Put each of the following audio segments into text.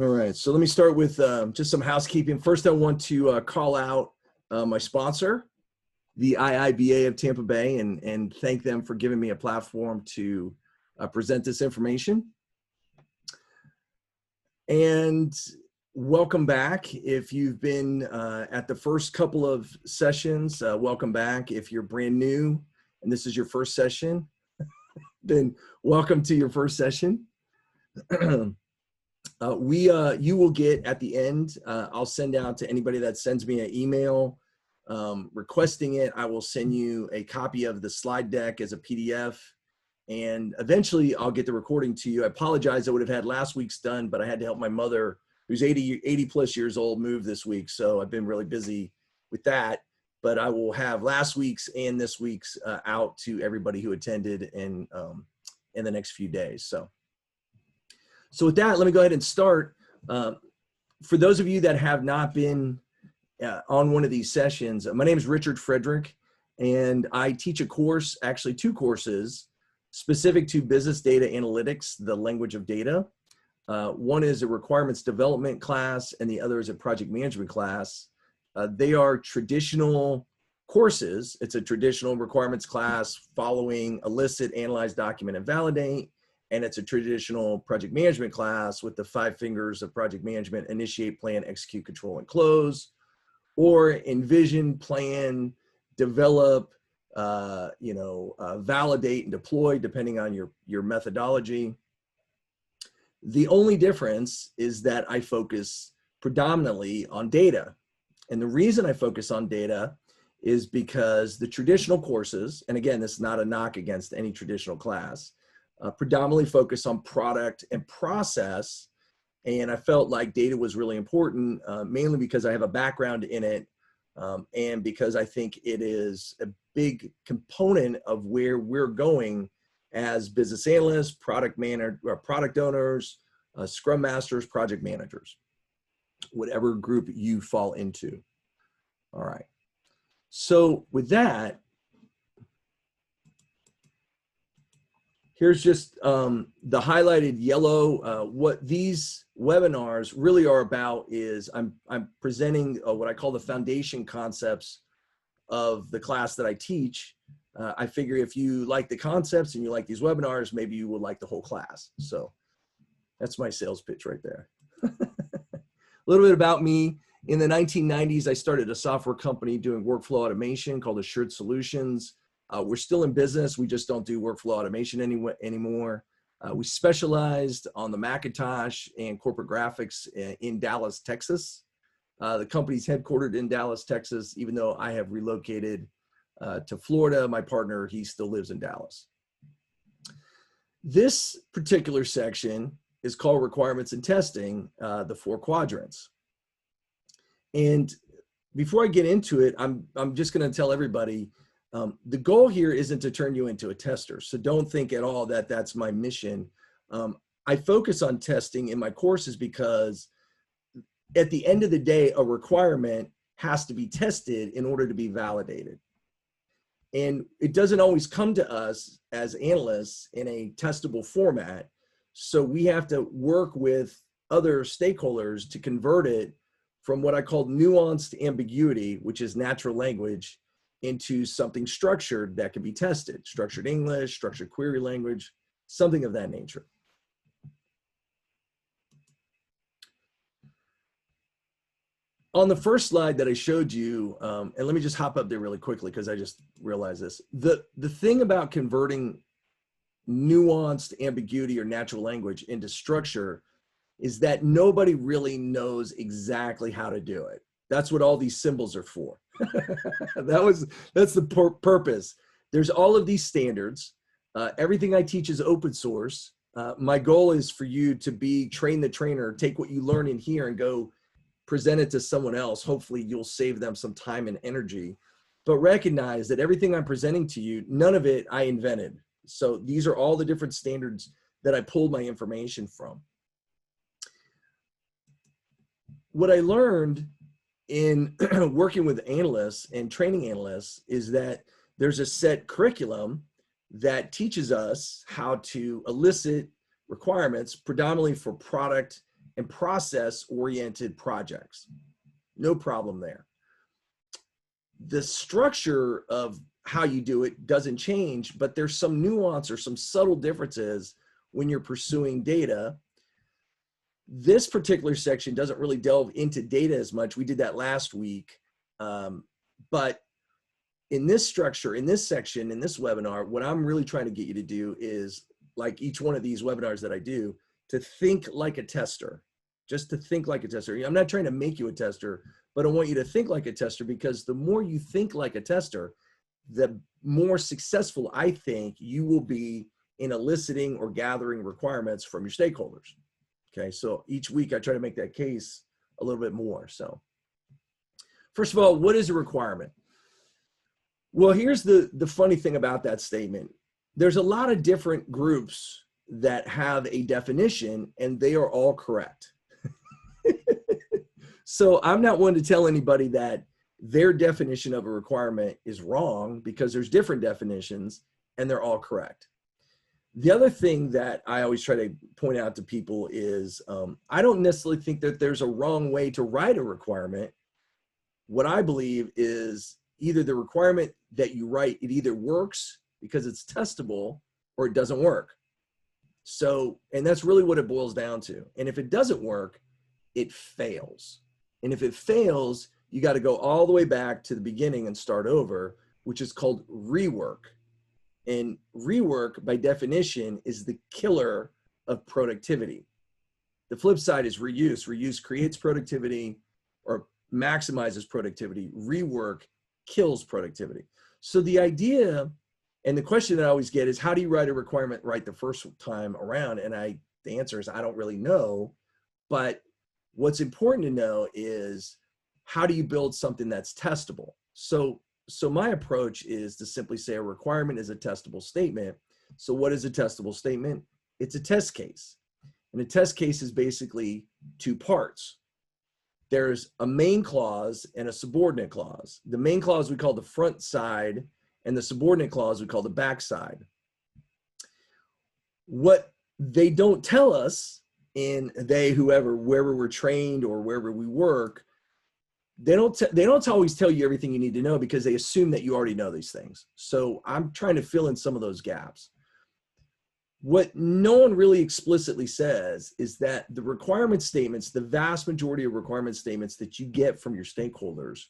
All right, so let me start with just some housekeeping. First, I want to call out my sponsor, the IIBA of Tampa Bay, and thank them for giving me a platform to present this information. And welcome back. If you've been at the first couple of sessions, welcome back. If you're brand new and this is your first session, then welcome to your first session. You will get at the end, I'll send out to anybody that sends me an email requesting it. I will send you a copy of the slide deck as a PDF, and eventually I'll get the recording to you. I apologize, I would have had last week's done, but I had to help my mother, who's 80 plus years old, move this week. So I've been really busy with that, but I will have last week's and this week's out to everybody who attended in the next few days. So with that, let me go ahead and start. For those of you that have not been on one of these sessions, my name is Richard Frederick, and I teach a course, actually two courses, specific to business data analytics, the language of data. One is a requirements development class, and the other is a project management class. They are traditional courses. It's a traditional requirements class following elicit, analyze, document, and validate. And it's a traditional project management class with the 5 fingers of project management: initiate, plan, execute, control, and close, or envision, plan, develop, validate, and deploy, depending on your methodology. The only difference is that I focus predominantly on data. And the reason I focus on data is because the traditional courses, and again, this is not a knock against any traditional class, predominantly focus on product and process. And I felt like data was really important, mainly because I have a background in it, and because I think it is a big component of where we're going as business analysts, product owners, scrum masters, project managers, whatever group you fall into. All right. So with that, here's just the highlighted yellow. What these webinars really are about is I'm presenting what I call the foundation concepts of the class that I teach. I figure if you like the concepts and you like these webinars, maybe you will like the whole class. So that's my sales pitch right there. A little bit about me. In the 1990s, I started a software company doing workflow automation called Assured Solutions. We're still in business. We just don't do workflow automation anymore. We specialized on the Macintosh and corporate graphics in Dallas, Texas. The company's headquartered in Dallas, Texas, even though I have relocated to Florida. My partner, he still lives in Dallas. This particular section is called Requirements and Testing, the 4 quadrants. And before I get into it, I'm just going to tell everybody, the goal here isn't to turn you into a tester. So don't think at all that that's my mission. I focus on testing in my courses because at the end of the day, a requirement has to be tested in order to be validated. And it doesn't always come to us as analysts in a testable format. So we have to work with other stakeholders to convert it from what I call nuanced ambiguity, which is natural language, into something structured that can be tested. Structured English, structured query language, something of that nature. On the first slide that I showed you, and let me just hop up there really quickly because I just realized this. The thing about converting nuanced ambiguity or natural language into structure is that nobody really knows exactly how to do it. That's what all these symbols are for. That's the purpose. There's all of these standards. Everything I teach is open source. My goal is for you to train the trainer, take what you learn in here and go present it to someone else. Hopefully you'll save them some time and energy, but recognize that everything I'm presenting to you, none of it I invented. So these are all the different standards that I pulled my information from. What I learned in working with analysts and training analysts is that there's a set curriculum that teaches us how to elicit requirements predominantly for product and process-oriented projects. No problem there. The structure of how you do it doesn't change, but there's some nuance or some subtle differences when you're pursuing data. This particular section doesn't really delve into data as much. We did that last week. But in this structure, in this section, in this webinar, what I'm really trying to get you to do is, like each one of these webinars that I do, to think like a tester, just to think like a tester. I'm not trying to make you a tester, but I want you to think like a tester, because the more you think like a tester, the more successful I think you will be in eliciting or gathering requirements from your stakeholders. Okay, so each week I try to make that case a little bit more. So first of all, what is a requirement? Well, here's the funny thing about that statement. There's a lot of different groups that have a definition, and they are all correct. So I'm not one to tell anybody that their definition of a requirement is wrong, because there's different definitions and they're all correct. The other thing that I always try to point out to people is I don't necessarily think that there's a wrong way to write a requirement. What I believe is either the requirement that you write, it either works because it's testable or it doesn't work. So, and that's really what it boils down to. And if it doesn't work, it fails. And if it fails, you got to go all the way back to the beginning and start over, which is called rework. And rework, by definition, is the killer of productivity. The flip side is reuse. Reuse creates productivity or maximizes productivity. Rework kills productivity. So the idea and the question that I always get is, how do you write a requirement right the first time around? And the answer is, I don't really know. But what's important to know is, how do you build something that's testable? So my approach is to simply say a requirement is a testable statement. So what is a testable statement? It's a test case. And a test case is basically two parts. There's a main clause and a subordinate clause. The main clause we call the front side, and the subordinate clause we call the back side. What they don't tell us, wherever we're trained or wherever we work, they don't always tell you everything you need to know, because they assume that you already know these things. So I'm trying to fill in some of those gaps. What no one really explicitly says is that the requirement statements, the vast majority of requirement statements that you get from your stakeholders,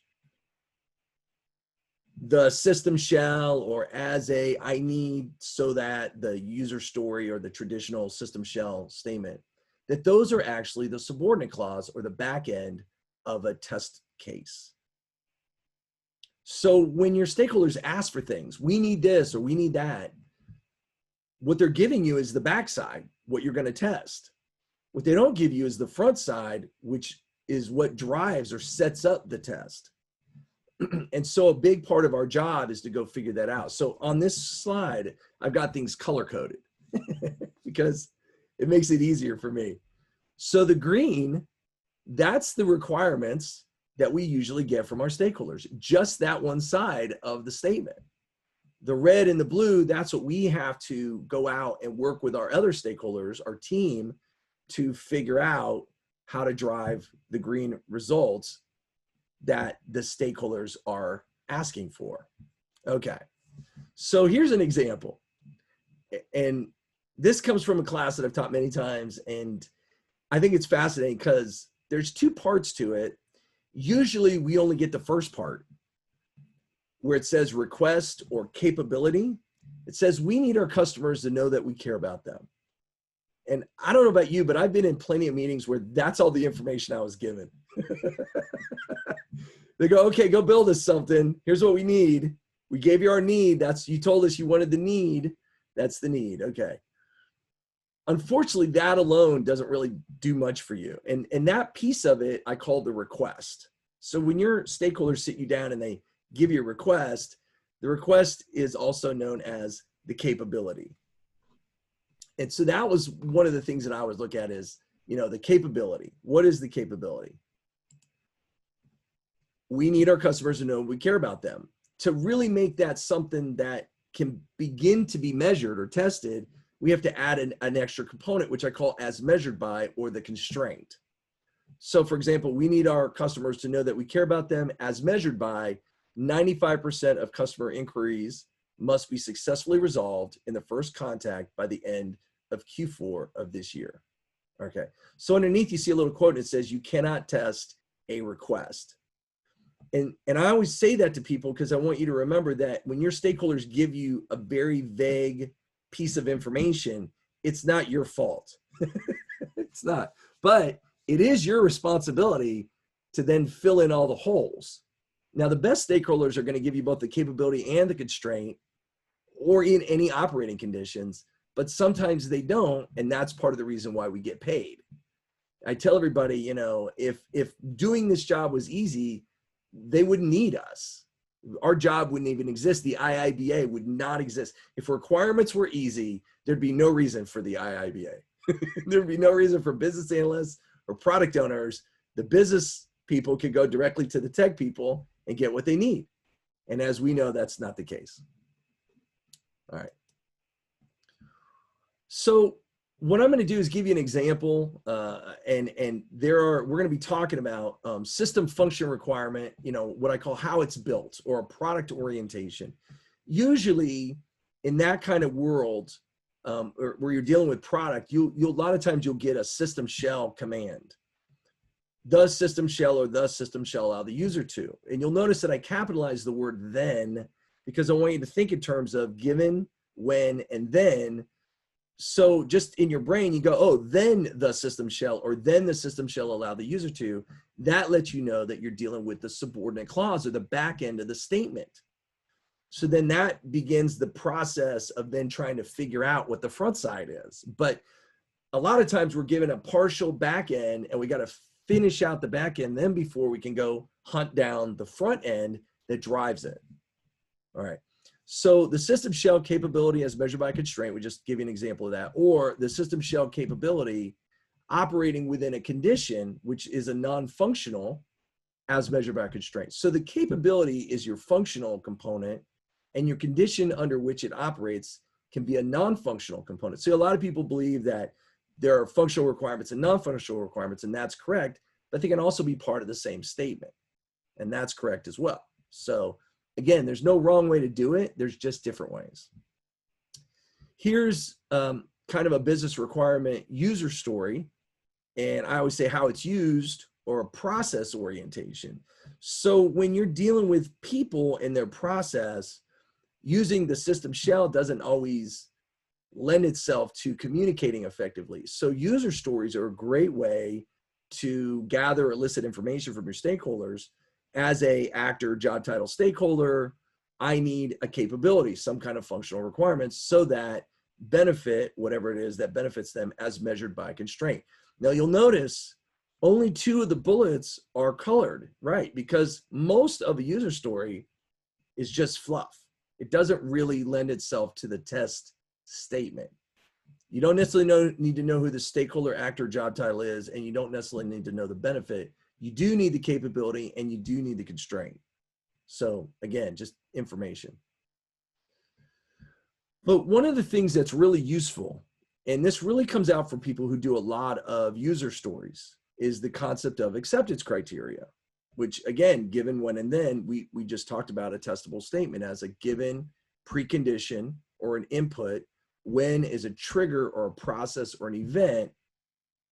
the system shall or as a I need so that, the user story or the traditional system shall statement, that those are actually the subordinate clause or the back end of a test case. So when your stakeholders ask for things, we need this or we need that, what they're giving you is the backside, what you're going to test. What they don't give you is the front side, which is what drives or sets up the test. And so a big part of our job is to go figure that out. So on this slide, I've got things color coded because it makes it easier for me. So the green, that's the requirements that we usually get from our stakeholders, just that one side of the statement. The red and the blue, that's what we have to go out and work with our other stakeholders, our team, to figure out how to drive the green results that the stakeholders are asking for. Okay, so here's an example. And this comes from a class that I've taught many times, and I think it's fascinating because there's two parts to it. Usually we only get the first part, where it says request or capability. It says we need our customers to know that we care about them. And I don't know about you, but I've been in plenty of meetings where that's all the information I was given. They go, okay, go build us something. Here's what we need. We gave you our need. You told us you wanted the need. That's the need. Okay. Unfortunately, that alone doesn't really do much for you. And that piece of it, I call the request. So when your stakeholders sit you down and they give you a request, the request is also known as the capability. And so that was one of the things that I always look at is, the capability. What is the capability? We need our customers to know we care about them. To really make that something that can begin to be measured or tested, we have to add an extra component, which I call as measured by, or the constraint. So for example, we need our customers to know that we care about them as measured by 95% of customer inquiries must be successfully resolved in the first contact by the end of Q4 of this year. Okay, so underneath you see a little quote and it says you cannot test a request. And I always say that to people because I want you to remember that when your stakeholders give you a very vague piece of information, it's not your fault. It's not, but it is your responsibility to then fill in all the holes. Now, the best stakeholders are going to give you both the capability and the constraint, or in any operating conditions, but sometimes they don't, and that's part of the reason why we get paid. I tell everybody, you know, if doing this job was easy, they wouldn't need us. Our job wouldn't even exist. The IIBA would not exist. If requirements were easy, there'd be no reason for the IIBA. There'd be no reason for business analysts or product owners. The business people could go directly to the tech people and get what they need. And as we know, that's not the case. All right. So what I'm going to do is give you an example, and we're going to be talking about system function requirement, you know, what I call how it's built, or a product orientation. Usually in that kind of world, where you're dealing with product, a lot of times you'll get a system shell command. The system shell, or the system shall allow the user to. And you'll notice that I capitalize the word then, because I want you to think in terms of given, when, and then. So just in your brain, you go, oh, then the system shall, or then the system shall allow the user to. That lets you know that you're dealing with the subordinate clause, or the back end of the statement. So then that begins the process of then trying to figure out what the front side is. But a lot of times we're given a partial back end, and we got to finish out the back end then before we can go hunt down the front end that drives it. All right. So the system shell capability as measured by constraint, we just give you an example of that, or the system shell capability operating within a condition, which is a non-functional as measured by constraint. So the capability is your functional component, and your condition under which it operates can be a non-functional component. So a lot of people believe that there are functional requirements and non-functional requirements, and that's correct, but they can also be part of the same statement, and that's correct as well. So again, there's no wrong way to do it. There's just different ways. Here's kind of a business requirement user story. And I always say how it's used, or a process orientation. So when you're dealing with people in their process, using the system shell doesn't always lend itself to communicating effectively. So user stories are a great way to gather illicit information from your stakeholders. As a actor, job title, stakeholder, I need a capability, some kind of functional requirements, so that benefit, whatever it is that benefits them as measured by constraint. Now you'll notice only 2 of the bullets are colored, right? Because most of a user story is just fluff. It doesn't really lend itself to the test statement. You don't necessarily need to know who the stakeholder, actor, job title is, and you don't necessarily need to know the benefit. You do need the capability, and you do need the constraint. So again, just information. But one of the things that's really useful, and this really comes out from people who do a lot of user stories, is the concept of acceptance criteria, which again, given, when, and then, we just talked about a testable statement as a given, precondition, or an input. When is a trigger or a process or an event.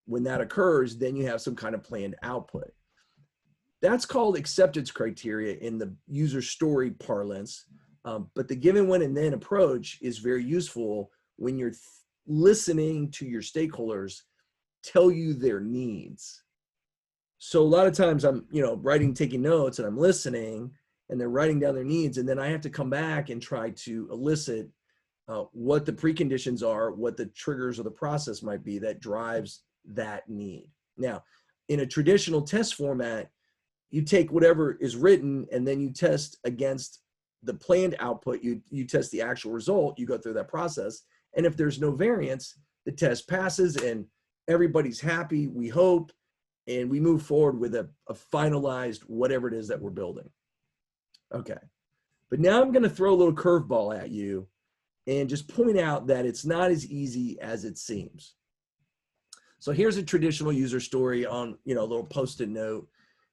When that occurs, then you have some kind of planned output. That's called acceptance criteria in the user story parlance. But the given, when, and then approach is very useful when you're listening to your stakeholders tell you their needs. So a lot of times I'm, taking notes, and I'm listening, and they're writing down their needs, and then I have to come back and try to elicit what the preconditions are, what the triggers or the process might be that drives that need. Now, in a traditional test format, you take whatever is written, and then you test against the planned output. You test the actual result. You go through that process. And if there's no variance, the test passes and everybody's happy, we hope, and we move forward with a finalized whatever it is that we're building. Okay. But now I'm going to throw a little curveball at you. and just point out that it's not as easy as it seems. So here's a traditional user story on, a little post-it note.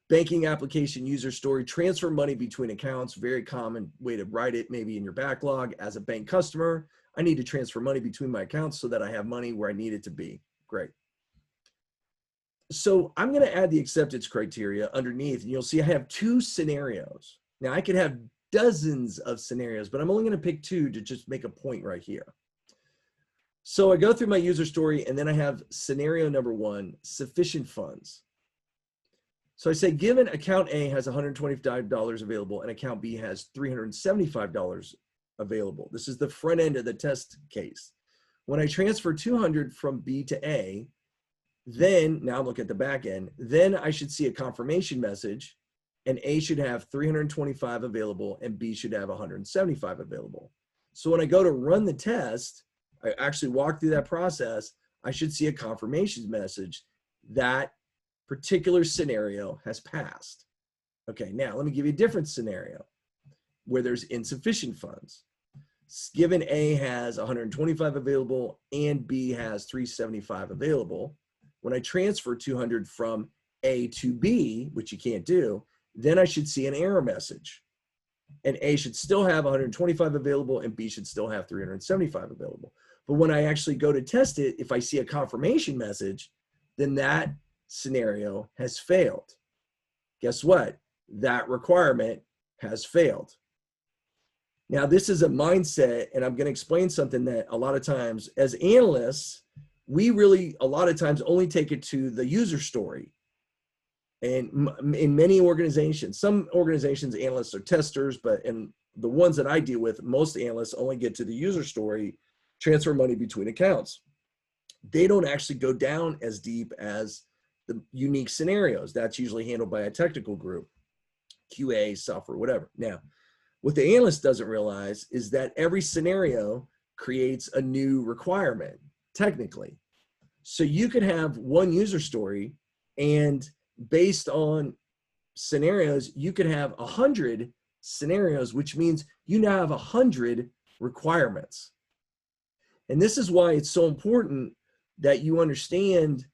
Banking application user story, transfer money between accounts, very common way to write it, maybe in your backlog. As a bank customer, I need to transfer money between my accounts so that I have money where I need it to be. Great. So I'm going to add the acceptance criteria underneath, and you'll see I have 2 scenarios. Now I could have dozens of scenarios, but I'm only going to pick 2 to just make a point right here. So I go through my user story, and then I have scenario number 1, sufficient funds. So I say, given account A has $125 available and account B has $375 available. This is the front end of the test case. When I transfer 200 from B to A, then, now look at the back end, then I should see a confirmation message, and A should have 325 available and B should have 175 available. So when I go to run the test, I actually walk through that process, I should see a confirmation message that particular scenario has passed. Okay, now let me give you a different scenario where there's insufficient funds. Given A has 125 available and B has 375 available, when I transfer 200 from A to B, which you can't do, then I should see an error message. And A should still have 125 available and B should still have 375 available. But when I actually go to test it, if I see a confirmation message, then that scenario has failed. Guess what? That requirement has failed. Now, this is a mindset, and I'm going to explain something that a lot of times as analysts, we really, a lot of times, only take it to the user story. And in many organizations, some organizations, analysts are testers, but in the ones that I deal with, most analysts only get to the user story, transfer money between accounts. They don't actually go down as deep as the unique scenarios. That's usually handled by a technical group, QA, software, whatever. Now, what the analyst doesn't realize is that every scenario creates a new requirement, technically. So you could have one user story, and based on scenarios, you could have 100 scenarios, which means you now have 100 requirements. And this is why it's so important that you understand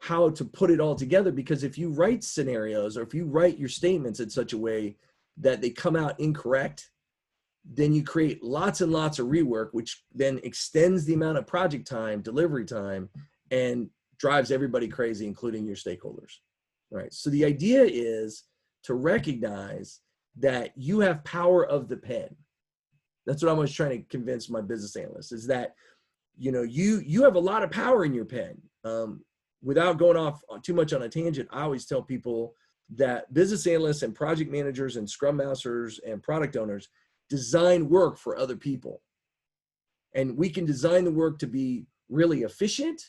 how to put it all together, because if you write scenarios or if you write your statements in such a way that they come out incorrect, then you create lots and lots of rework, which then extends the amount of project time, delivery time, and drives everybody crazy, including your stakeholders. All right. So the idea is to recognize that you have power of the pen. That's what I'm always trying to convince my business analysts, is that, you have a lot of power in your pen. Without going off too much on a tangent, I always tell people that business analysts and project managers and scrum masters and product owners design work for other people. And we can design the work to be really efficient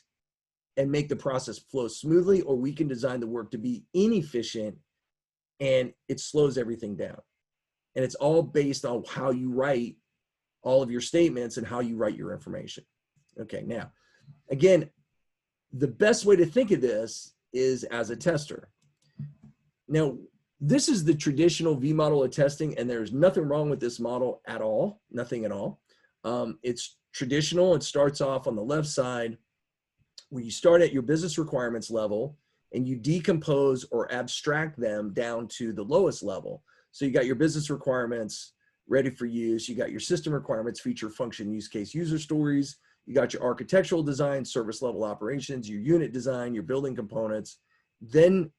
and make the process flow smoothly, or we can design the work to be inefficient and it slows everything down. And it's all based on how you write all of your statements and how you write your information. Okay, now, again, the best way to think of this is as a tester. Now, this is the traditional V model of testing, and there's nothing wrong with this model at all, nothing at all. It's traditional. It starts off on the left side where you start at your business requirements level and you decompose or abstract them down to the lowest level. So you got your business requirements ready for use. You got your system requirements, feature, function, use case, user stories. You got your architectural design, service level operations, your unit design, your building components. Then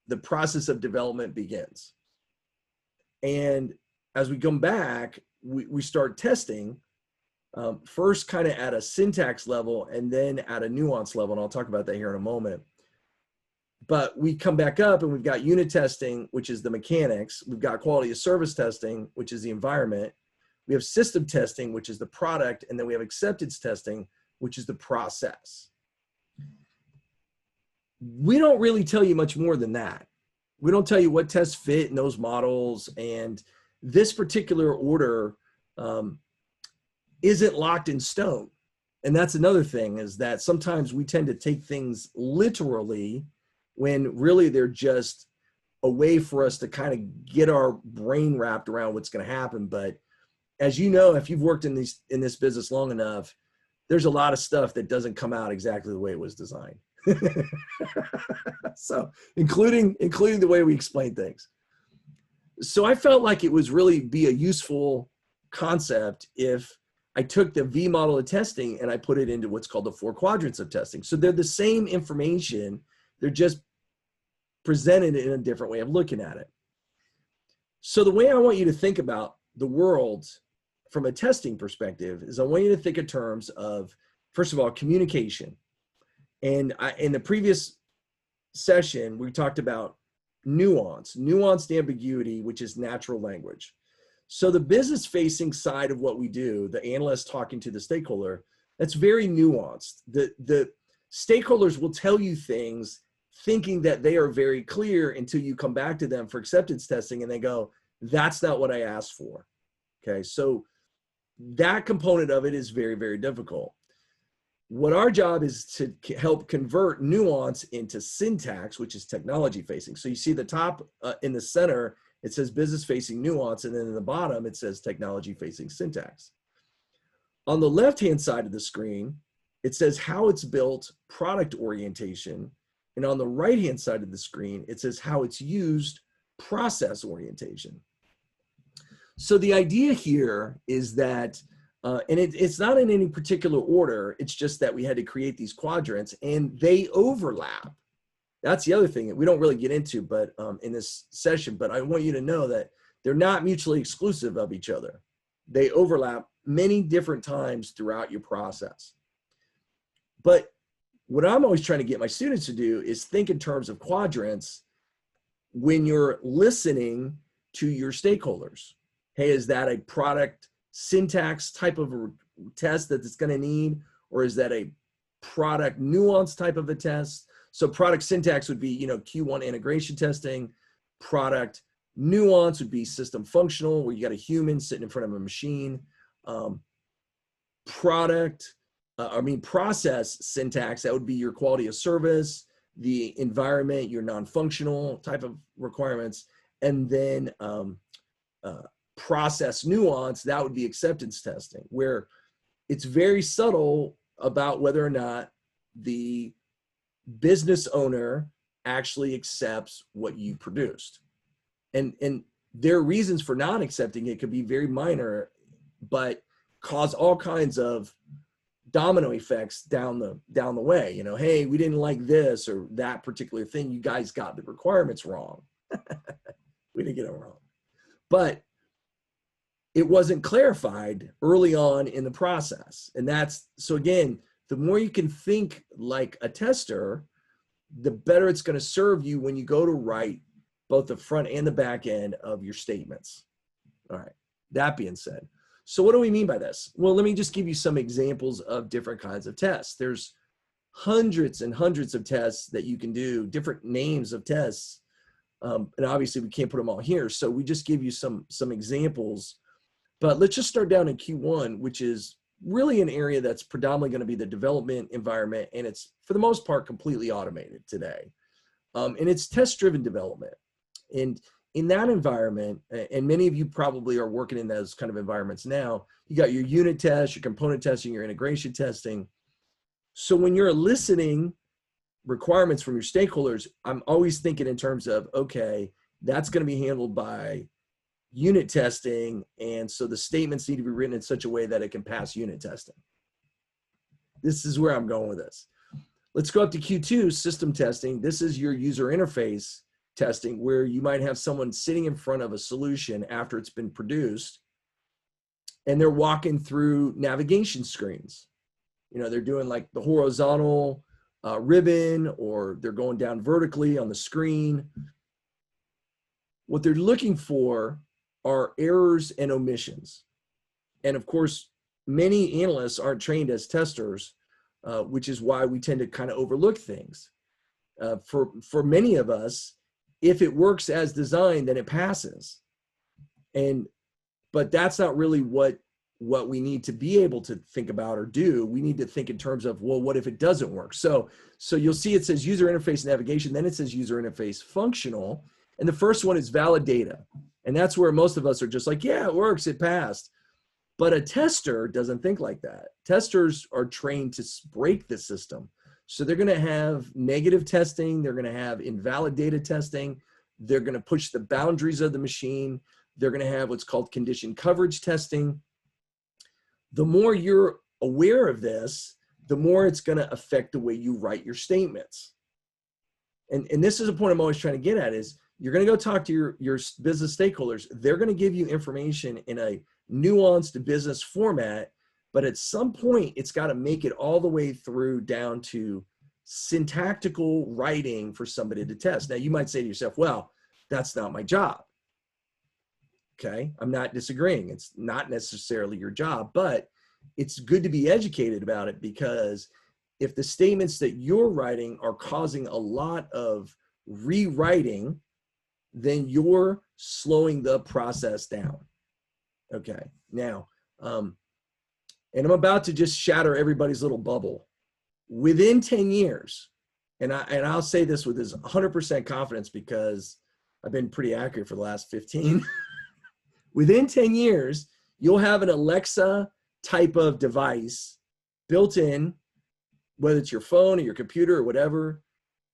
the process of development begins. And as we come back, we start testing, first kind of at a syntax level and then at a nuance level. And I'll talk about that here in a moment. But we come back up and we've got unit testing, which is the mechanics. We've got quality of service testing, which is the environment. We have system testing, which is the product. And then we have acceptance testing, which is the process. We don't really tell you much more than that. We don't tell you what tests fit in those models. And this particular order isn't locked in stone. And that's another thing, is that sometimes we tend to take things literally when really they're just a way for us to kind of get our brain wrapped around what's going to happen. But as you know, if you've worked in this business long enough, there's a lot of stuff that doesn't come out exactly the way it was designed. So including the way we explain things. So I felt like it was really be a useful concept if I took the V model of testing and I put it into what's called the 4 quadrants of testing. So they're the same information, they're just presented in a different way of looking at it. So the way I want you to think about the world from a testing perspective is I want you to think in terms of, first of all, communication. And in the previous session, we talked about nuanced ambiguity, which is natural language. So the business facing side of what we do, the analyst talking to the stakeholder, that's very nuanced. The stakeholders will tell you things thinking that they are very clear until you come back to them for acceptance testing and they go, that's not what I asked for. Okay, so that component of it is very, very difficult. What our job is to help convert nuance into syntax, which is technology facing. So you see the top in the center, it says business facing nuance, and then in the bottom, it says technology facing syntax. On the left-hand side of the screen, it says how it's built, product orientation. And on the right-hand side of the screen, it says how it's used, process orientation. So the idea here is that, and it's not in any particular order, it's just that we had to create these quadrants and they overlap. That's the other thing that we don't really get into but in this session, but I want you to know that they're not mutually exclusive of each other. They overlap many different times throughout your process. But what I'm always trying to get my students to do is think in terms of quadrants when you're listening to your stakeholders. Hey, is that a product syntax type of a test that it's going to need, or is that a product nuance type of a test? So product syntax would be, Q1 integration testing. Product nuance would be system functional, where you got a human sitting in front of a machine. Process syntax, that would be your quality of service, the environment, your non-functional type of requirements, and then process nuance, that would be acceptance testing, where it's very subtle about whether or not the business owner actually accepts what you produced. And their reasons for not accepting it could be very minor, but cause all kinds of domino effects down the way. Hey, we didn't like this or that particular thing. You guys got the requirements wrong. We didn't get it wrong. But it wasn't clarified early on in the process. And so again, the more you can think like a tester, the better it's going to serve you when you go to write both the front and the back end of your statements. All right, that being said, so what do we mean by this? Well, let me just give you some examples of different kinds of tests. There's hundreds and hundreds of tests that you can do, different names of tests. And obviously we can't put them all here. So we just give you some examples, but let's just start down in Q1, which is really an area that's predominantly going to be the development environment. And it's for the most part completely automated today. And it's test-driven development. And in that environment, and many of you probably are working in those kind of environments now, you got your unit tests, your component testing, your integration testing. So when you're eliciting requirements from your stakeholders, I'm always thinking in terms of, okay, that's going to be handled by unit testing. And so the statements need to be written in such a way that it can pass unit testing. This is where I'm going with this. Let's go up to Q2, system testing. This is your user interface testing, where you might have someone sitting in front of a solution after it's been produced, and they're walking through navigation screens. They're doing like the horizontal ribbon, or they're going down vertically on the screen. What they're looking for are errors and omissions. And of course, many analysts aren't trained as testers, which is why we tend to kind of overlook things. For many of us, if it works as designed, then it passes. But that's not really what we need to be able to think about or do. We need to think in terms of, well, what if it doesn't work? So you'll see it says user interface navigation, then it says user interface functional. And the first one is valid data. And that's where most of us are just like, yeah, it works, it passed. But a tester doesn't think like that. Testers are trained to break the system. So they're going to have negative testing. They're going to have invalid data testing. They're going to push the boundaries of the machine. They're going to have what's called condition coverage testing. The more you're aware of this, the more it's going to affect the way you write your statements. And this is a point I'm always trying to get at is you're going to go talk to your business stakeholders. They're going to give you information in a nuanced business format, but at some point it's got to make it all the way through down to syntactical writing for somebody to test. Now you might say to yourself, well, that's not my job. Okay, I'm not disagreeing. It's not necessarily your job, but it's good to be educated about it, because if the statements that you're writing are causing a lot of rewriting, then you're slowing the process down. Okay, now, and I'm about to just shatter everybody's little bubble. Within 10 years, and I'll say this with this 100% confidence because I've been pretty accurate for the last 15. Within 10 years, you'll have an Alexa type of device built in, whether it's your phone or your computer or whatever,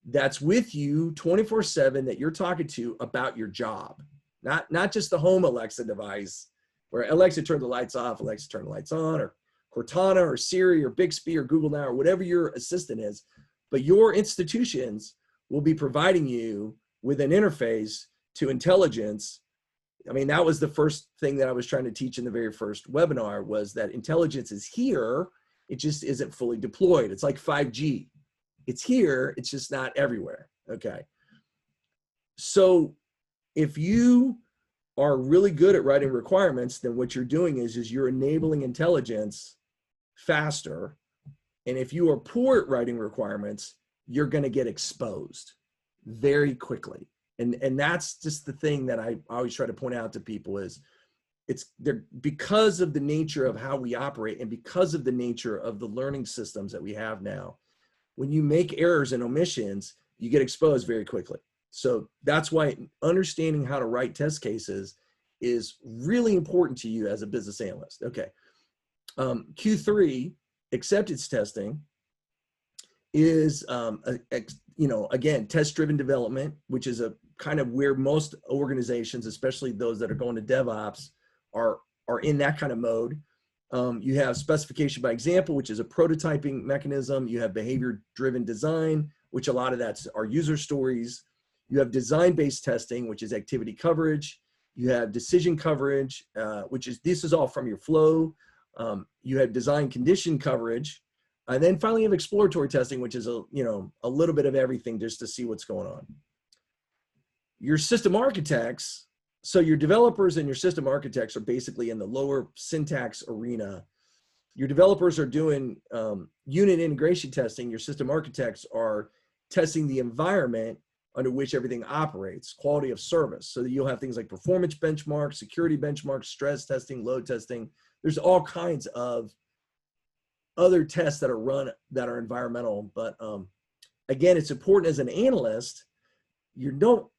that's with you 24/7 that you're talking to about your job. Not just the home Alexa device where Alexa turn the lights off, Alexa turn the lights on, or Cortana or Siri or Bixby or Google Now or whatever your assistant is, but your institutions will be providing you with an interface to intelligence. I mean, that was the first thing that I was trying to teach in the very first webinar, was that intelligence is here. It just isn't fully deployed. It's like 5G. It's here, it's just not everywhere. Okay. So if you are really good at writing requirements, then what you're doing is you're enabling intelligence faster. And if you are poor at writing requirements, you're going to get exposed very quickly. And that's just the thing that I always try to point out to people is because of the nature of how we operate and because of the nature of the learning systems that we have now, when you make errors and omissions, you get exposed very quickly. So that's why understanding how to write test cases is really important to you as a business analyst. Okay. Q3, acceptance testing, is, again, test-driven development, which is a kind of where most organizations, especially those that are going to DevOps, are in that kind of mode. You have specification by example, which is a prototyping mechanism. You have behavior-driven design, which a lot of that's our user stories. You have design-based testing, which is activity coverage. You have decision coverage, this is all from your flow. You have design condition coverage. And then finally you have exploratory testing, which is a little bit of everything just to see what's going on. Your system architects, so your developers and your system architects are basically in the lower syntax arena. Your developers are doing unit integration testing. Your system architects are testing the environment under which everything operates, quality of service. So that you'll have things like performance benchmarks, security benchmarks, stress testing, load testing. There's all kinds of other tests that are run that are environmental. But again, it's important as an analyst,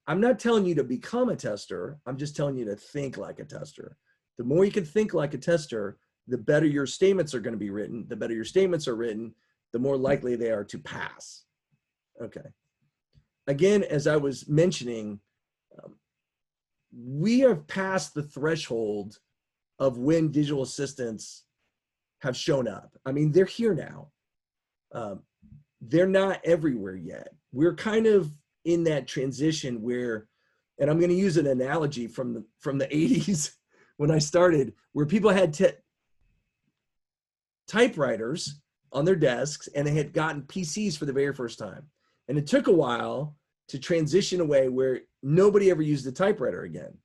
I'm not telling you to become a tester. I'm just telling you to think like a tester. The more you can think like a tester, the better your statements are going to be written. The better your statements are written, the more likely they are to pass. Okay. Again, as I was mentioning, we have passed the threshold of when digital assistants have shown up. I mean, they're here now. They're not everywhere yet. We're kind of in that transition where, and I'm going to use an analogy from the 80s when I started, where people had typewriters on their desks and they had gotten PCs for the very first time. And it took a while to transition away where nobody ever used a typewriter again.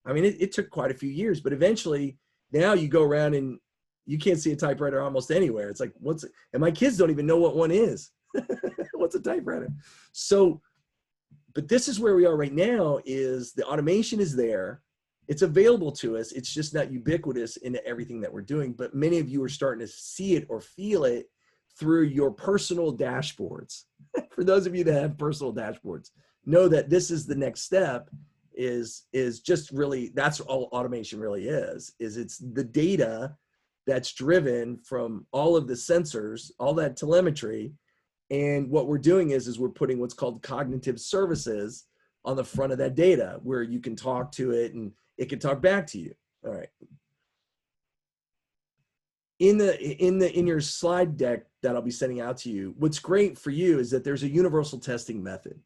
I mean, it took quite a few years, but eventually now you go around and you can't see a typewriter almost anywhere. It's like, and my kids don't even know what one is. What's a typewriter? So, but this is where we are right now, is the automation is there. It's available to us. It's just not ubiquitous into everything that we're doing. But many of you are starting to see it or feel it through your personal dashboards. For those of you that have personal dashboards, know that this is the next step. is just really, that's all automation really is it's the data that's driven from all of the sensors, all that telemetry. And what we're doing is we're putting what's called cognitive services on the front of that data, where you can talk to it and it can talk back to you. All right. In your slide deck that I'll be sending out to you, what's great for you is that there's a universal testing method,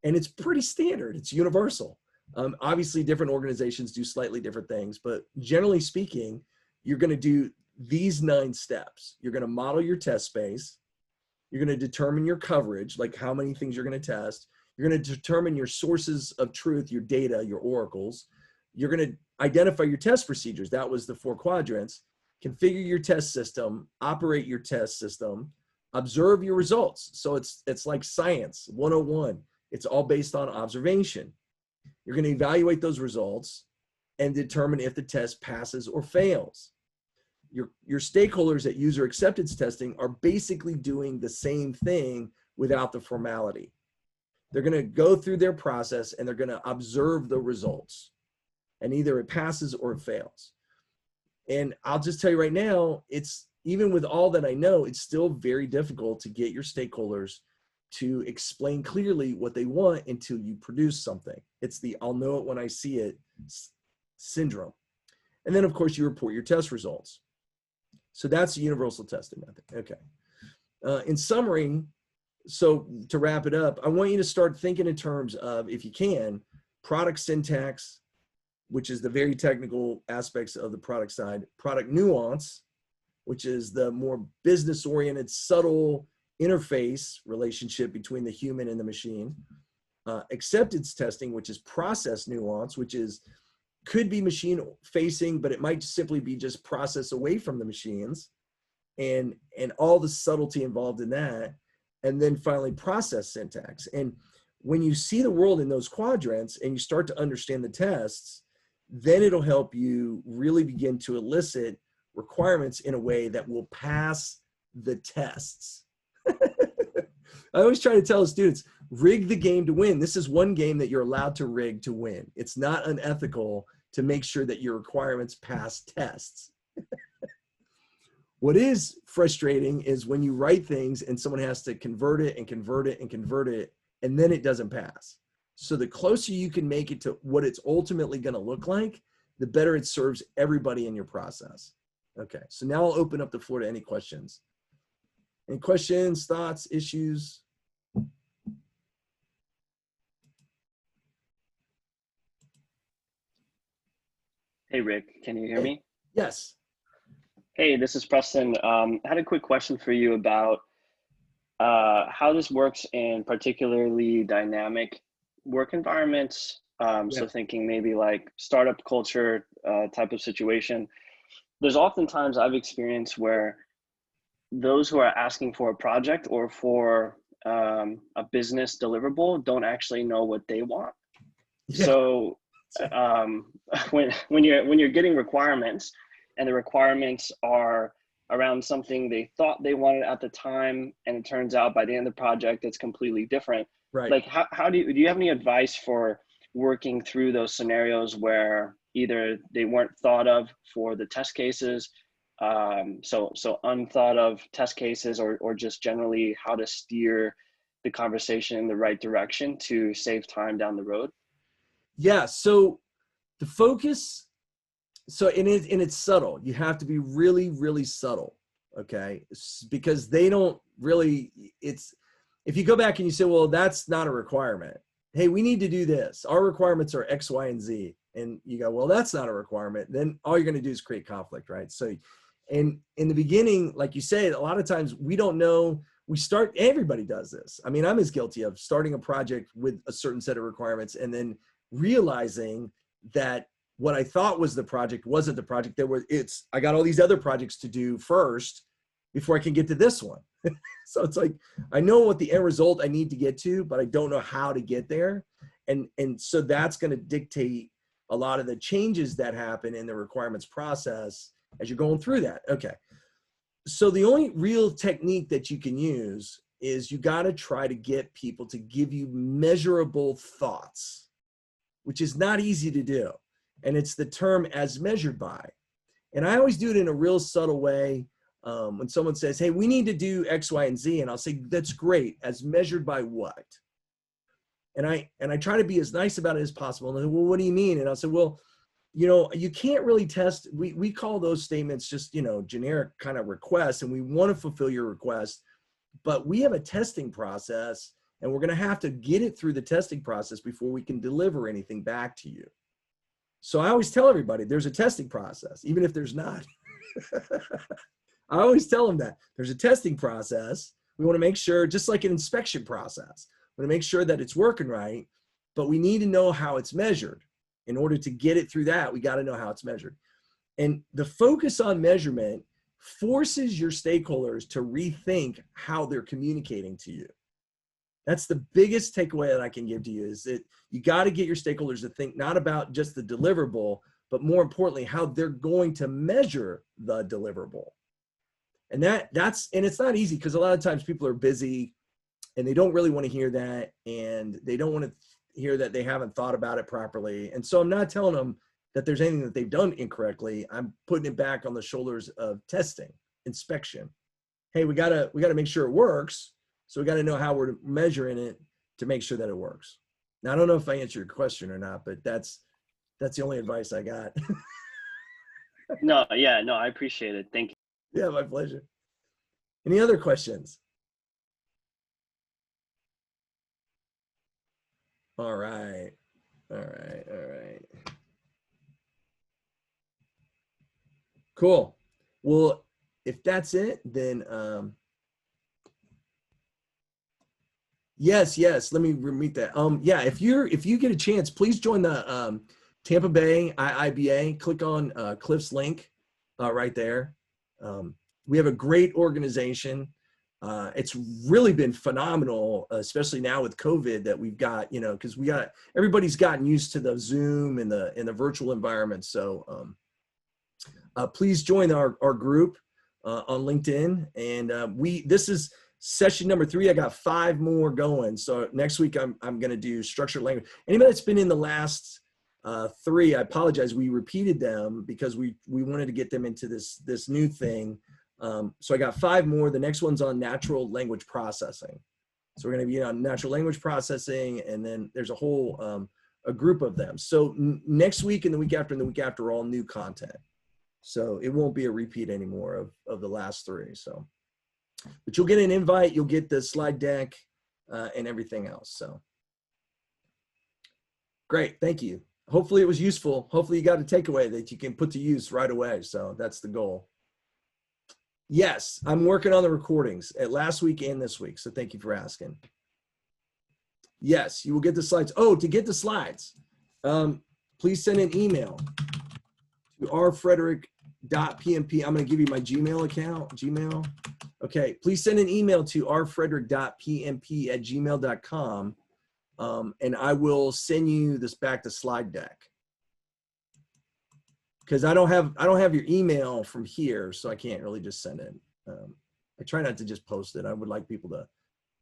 and it's pretty standard. It's universal. Obviously, different organizations do slightly different things, but generally speaking, you're going to do these 9 steps. You're going to model your test space. You're going to determine your coverage, like how many things you're going to test. You're going to determine your sources of truth, your data, your oracles. You're going to identify your test procedures. That was the 4 quadrants. Configure your test system, operate your test system, observe your results. So it's like science 101. It's all based on observation. You're going to evaluate those results and determine if the test passes or fails. Your stakeholders at user acceptance testing are basically doing the same thing without the formality. They're going to go through their process and they're going to observe the results, and either it passes or it fails. And I'll just tell you right now, it's, even with all that I know, it's still very difficult to get your stakeholders to explain clearly what they want until you produce something. It's the I'll know it when I see it syndrome. And then of course you report your test results. So that's the universal testing method. Okay. In summary, so to wrap it up, I want you to start thinking in terms of, if you can, product syntax, which is the very technical aspects of the product side, product nuance, which is the more business-oriented, subtle interface relationship between the human and the machine, acceptance testing, which is process nuance, which is could be machine facing, but it might simply be just process away from the machines, and all the subtlety involved in that. And then finally, process syntax. And when you see the world in those quadrants and you start to understand the tests, then it'll help you really begin to elicit requirements in a way that will pass the tests. I always try to tell students, rig the game to win. This is one game that you're allowed to rig to win. It's not unethical to make sure that your requirements pass tests. What is frustrating is when you write things and someone has to convert it and convert it and convert it, and then it doesn't pass. So the closer you can make it to what it's ultimately going to look like, the better it serves everybody in your process. Okay, so now I'll open up the floor to any questions. Any questions, thoughts, issues? Hey, Rick, can you hear me? Yes. Hey, this is Preston. I had a quick question for you about how this works in particularly dynamic work environments. So thinking maybe like startup culture type of situation. There's oftentimes I've experienced where those who are asking for a project or for a business deliverable don't actually know what they want. Yeah. So when you're getting requirements and the requirements are around something they thought they wanted at the time, and it turns out by the end of the project it's completely different. Right. Like how do you have any advice for working through those scenarios where either they weren't thought of for the test cases, so unthought of test cases, or just generally how to steer the conversation in the right direction to save time down the road? Yeah, so the focus, so it's subtle. You have to be really, really subtle, okay? Because they don't really, if you go back and you say, well, that's not a requirement. Hey, we need to do this. Our requirements are X, Y, and Z. And you go, well, that's not a requirement. Then all you're going to do is create conflict, right? So, and in the beginning, like you say, a lot of times we don't know. Everybody does this. I mean, I'm as guilty of starting a project with a certain set of requirements and then realizing that what I thought was the project wasn't the project. I got all these other projects to do first before I can get to this one. So it's like, I know what the end result I need to get to, but I don't know how to get there. And so that's going to dictate a lot of the changes that happen in the requirements process as you're going through that. Okay. So the only real technique that you can use is you got to try to get people to give you measurable thoughts. which is not easy to do. And it's the term as measured by. And I always do it in a real subtle way. When someone says, hey, we need to do X, Y, and Z, and I'll say, that's great. As measured by what? And I try to be as nice about it as possible. And they say, well, what do you mean? And I'll say, well, you know, you can't really test. We call those statements just, you know, generic kind of requests, and we want to fulfill your request. But we have a testing process, and we're going to have to get it through the testing process before we can deliver anything back to you. So I always tell everybody there's a testing process, even if there's not. I always tell them that there's a testing process. We want to make sure, just like an inspection process, we want to make sure that it's working right, but we need to know how it's measured. In order to get it through that, we got to know how it's measured. And the focus on measurement forces your stakeholders to rethink how they're communicating to you. That's the biggest takeaway that I can give to you, is that you got to get your stakeholders to think not about just the deliverable, but more importantly, how they're going to measure the deliverable. And it's not easy, because a lot of times people are busy and they don't really want to hear that. And they don't want to hear that they haven't thought about it properly. And so I'm not telling them that there's anything that they've done incorrectly. I'm putting it back on the shoulders of testing, inspection. Hey, we gotta make sure it works. So we got to know how we're measuring it to make sure that it works. Now, I don't know if I answered your question or not, but that's the only advice I got. No, yeah, no, I appreciate it. Thank you. Yeah, my pleasure. Any other questions? All right. Cool. Well, if that's it, then yes. Let me repeat that. Yeah, if you get a chance, please join the Tampa Bay IIBA. Click on Cliff's link right there. We have a great organization. It's really been phenomenal, especially now with COVID, that we've got, you know, because everybody's gotten used to the Zoom and the virtual environment. So please join our group on LinkedIn. And this is session number 3. I got 5 more going. So next week I'm going to do structured language. Anybody that's been in the last 3, I apologize. We repeated them because we wanted to get them into this new thing. So I got 5 more. The next one's on natural language processing. So we're going to be on natural language processing, and then there's a whole a group of them. So next week and the week after and the week after are all new content. So it won't be a repeat anymore of the last 3. So, but you'll get an invite, you'll get the slide deck and everything else. So great, thank you. Hopefully it was useful. Hopefully you got a takeaway that you can put to use right away. So that's the goal. Yes, I'm working on the recordings at last week and this week. So thank you for asking. Yes, you will get the slides. Oh, to get the slides, please send an email to rfrederick.pmp. I'm going to give you my Gmail account. Gmail. Okay, please send an email to rfrederick.pmp@gmail.com, and I will send you this back to slide deck. Because I don't have your email from here, so I can't really just send it. I try not to just post it. I would like people to.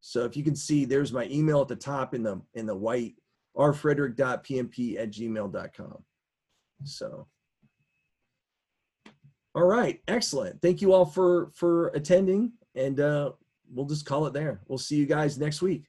So if you can see, there's my email at the top in the white, rfrederick.pmp@gmail.com. So, all right, excellent. Thank you all for attending, and we'll just call it there. We'll see you guys next week.